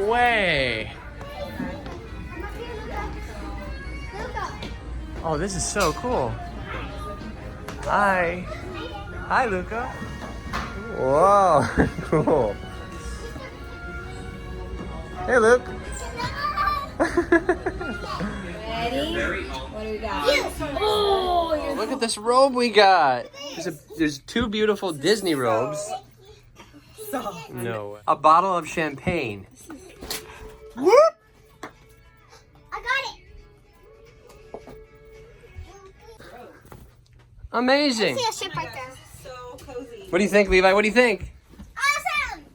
way. Oh, this is so cool. Hi. Hi, Luca. Whoa, cool. Hey, Luke. Ready? What do we got? Oh, look at this robe we got. There's two beautiful Disney robes. No. A bottle of champagne. Whoop! I got it. Amazing. I see a ship right there. so cozy. What do you think, Levi? What do you think? Awesome.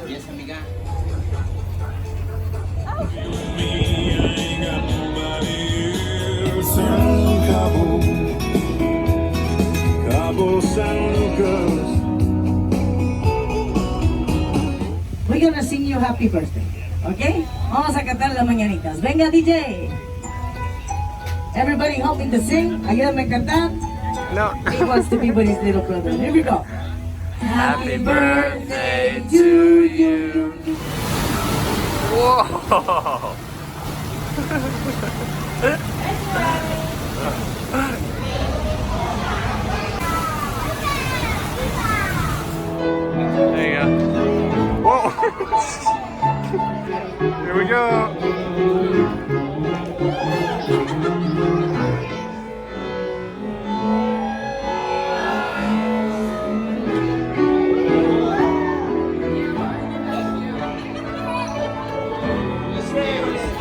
Yes, amiga. We're gonna sing you happy birthday, okay? Vamos a cantar las mañanitas. Venga, DJ. Everybody help me to sing. Ayúdame a cantar. No. He wants to be with his little brother. Here we go. Happy birthday to you. Whoa. There you go. Whoa. Here we go.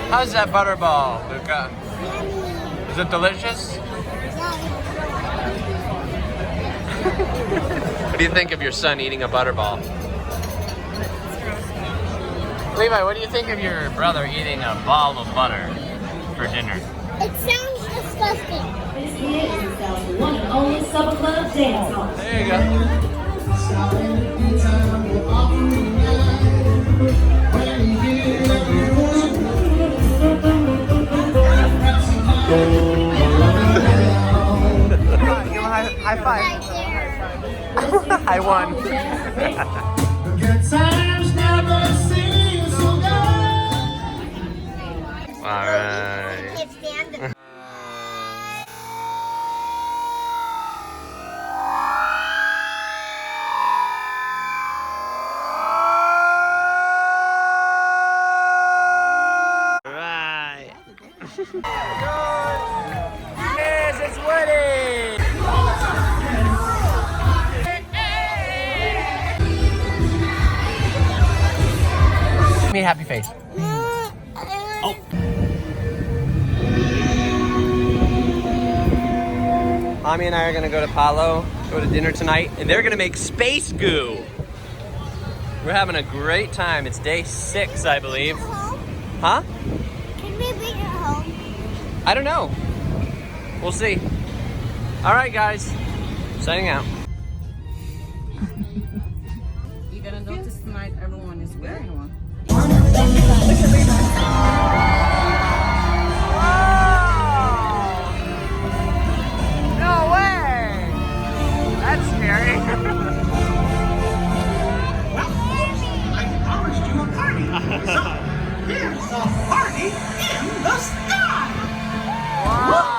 How's that butterball, Luca? Is it delicious? What do you think of your son eating a butterball? Levi, what do you think of your brother eating a ball of butter for dinner? It sounds disgusting. This here is the one and only Summer Club Dance Hall. There you go. Give him a high five. I won. Good times never seem so good. All right. Can't stand it. Right. Yes, it's Woody. Give me a happy face. Oh. Mommy and I are gonna go to Palo, go to dinner tonight, and they're gonna make space goo. We're having a great time. It's day 6, I believe. Home? Huh? Can we bring it home? I don't know. We'll see. All right, guys. Signing out. You're gonna notice tonight everyone is wearing one. No way! That's scary. I promised you a party. So, here's a party in the sky. Wow.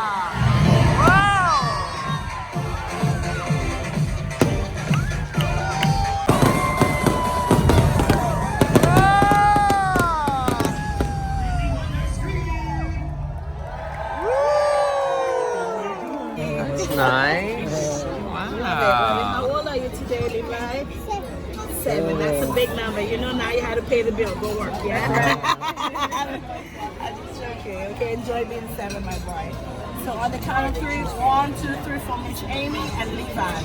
That's nice. How old are you today, Levi? 7. That's a big number. You know now you have to pay the bill. Go work, yeah? I'm just joking. Okay, enjoy being 7, my boy. So on the count of 3, 1, 2, 3 for Miss Amy and Levi.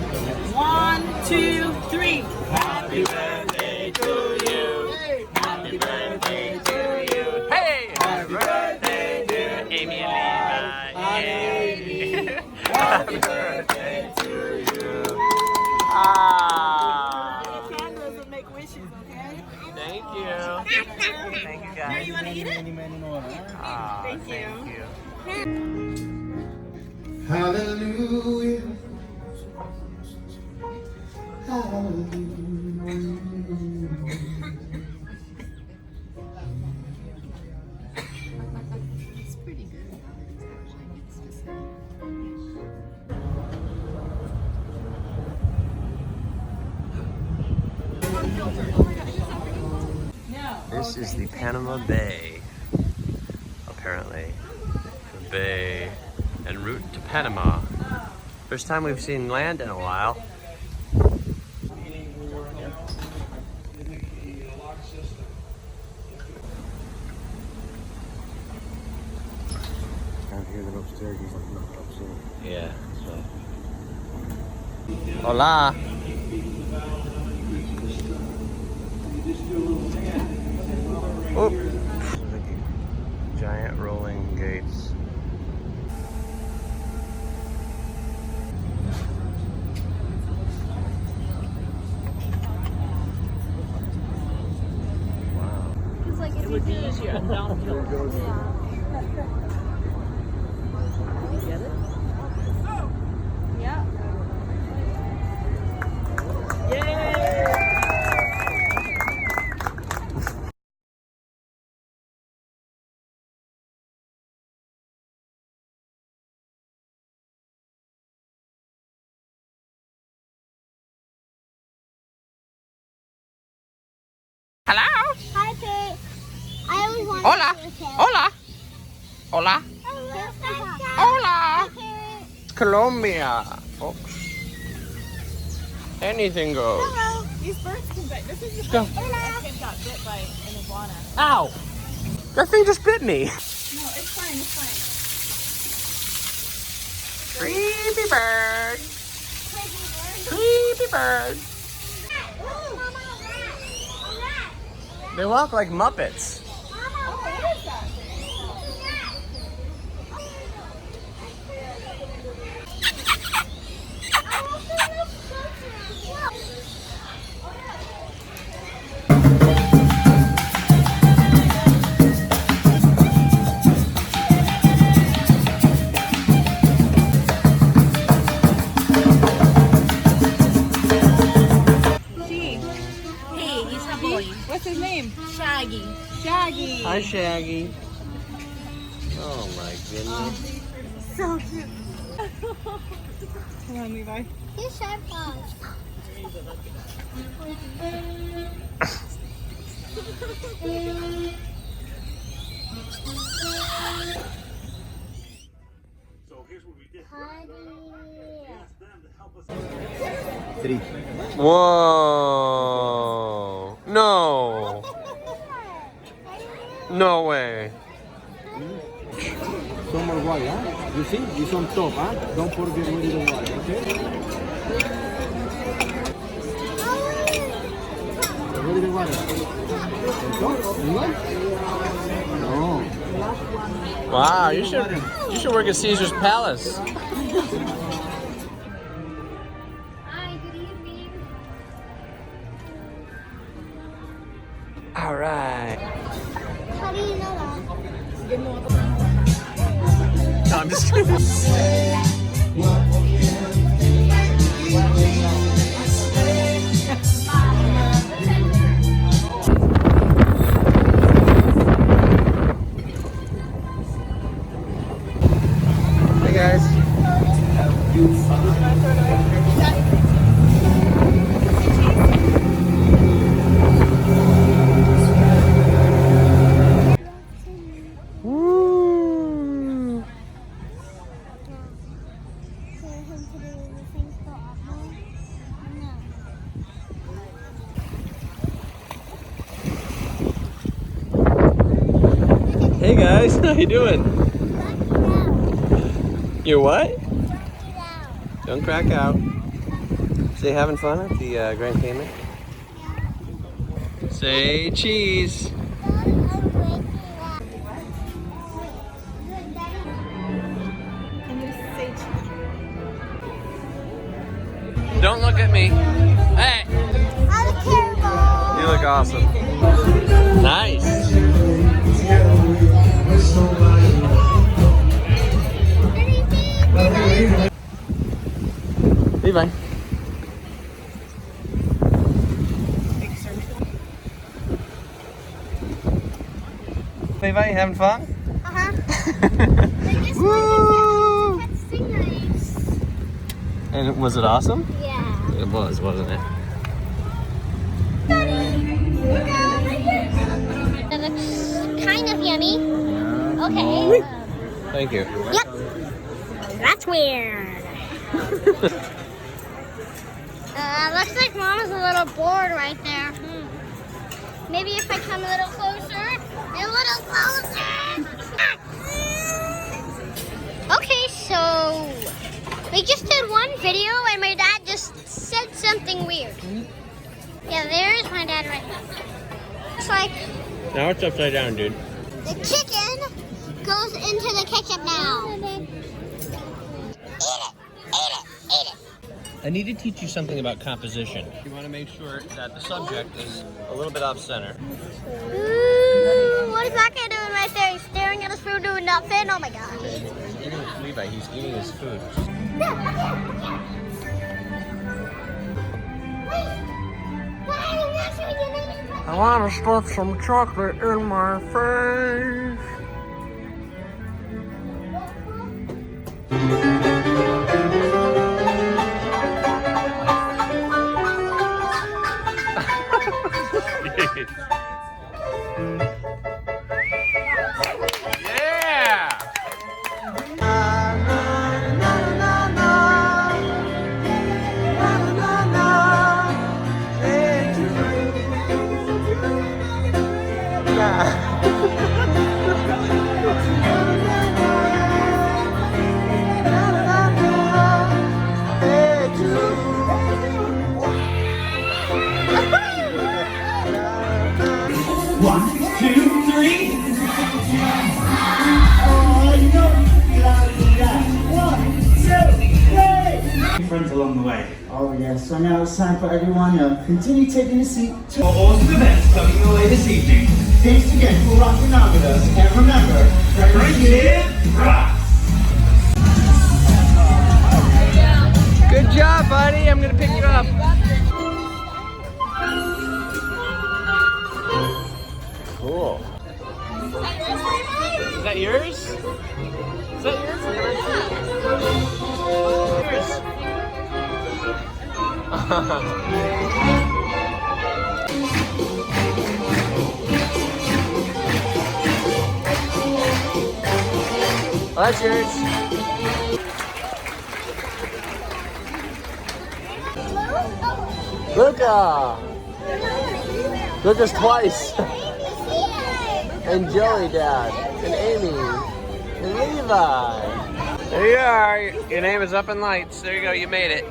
1, 2, 3. Happy birthday to you. Happy birthday to you. Hey! Happy birthday, dear Amy and Levi. Yay! Happy birthday to you. Ah! Candles will make wishes, okay? Thank you. Thank you, guys. You want to eat it? Ah, Thank you. Hallelujah. Hallelujah. This is the Panama Bay, apparently. The bay en route to Panama. First time we've seen land in a while. Down here, then upstairs, he's like, not upstairs. Yeah. So. Hola. Oh. Giant rolling gates. It would be easier downhill. You get it? Yeah. Yay! Hello. Hi, Pete. I always wanted Hola. to say. Hola. Hola. Hola. Hi, Colombia, folks. Anything goes. Hello. These birds can bite. This is the Go. bird that kid got bit by an iguana. Ow! That thing just bit me. No, it's fine. It's fine. Creepy bird. Creepy bird. They walk like Muppets. What's his name? Shaggy. Shaggy. Hi, Shaggy. Oh my goodness. So cute. Come on, Levi. He's sharp paws. So here's what we did. Three. Whoa. No. No way. Some more water, huh? You see? It's on top, huh? Don't forget where the water, okay? Where is the water? On top? You want? No. Wow, you should work at Caesar's Palace. Hi, good evening. All right. How do you know that? No, I'm just kidding. Hey guys. Woo! For him to do the things for Apple? No. Hey guys, how you doing? You're what? Don't crack out. So you having fun at the Grand Cayman? Say cheese. Don't look at me. Hey! You look awesome. Nice. Levi. Levi, you having fun? Uh-huh. Woo! That's stingrays. And was it awesome? Yeah. It was, wasn't it? That looks kind of yummy. Okay. Thank you. Yep. That's weird. Looks like Mama's a little bored right there. Maybe if I come a little closer. A little closer. Okay, so we just did one video and my dad just said something weird. Yeah, there's my dad right now. It's like Now it's upside down, dude. the chicken goes into the ketchup now. Eat it. I need to teach you something about composition. You want to make sure that the subject is a little bit off center. Ooh, what is that guy doing right there? He's staring at his food doing nothing. Oh my god. He's eating, Levi, he's eating his food. I want to stuff some chocolate in my face. Yeah! One, two, three. Friends along the way. Oh yes, so now it's time for everyone to continue taking a seat. For awesome events coming your way this evening. Thanks again for rocking out with us, and remember, Friendship rocks. Good job, buddy. I'm gonna pick you up. Cool. Is that yours? Is that yours? Well, that's yours. Luca! Luca's twice. And Joey, Dad. And Amy. And Levi. There you are. Your name is up in lights. There you go. You made it.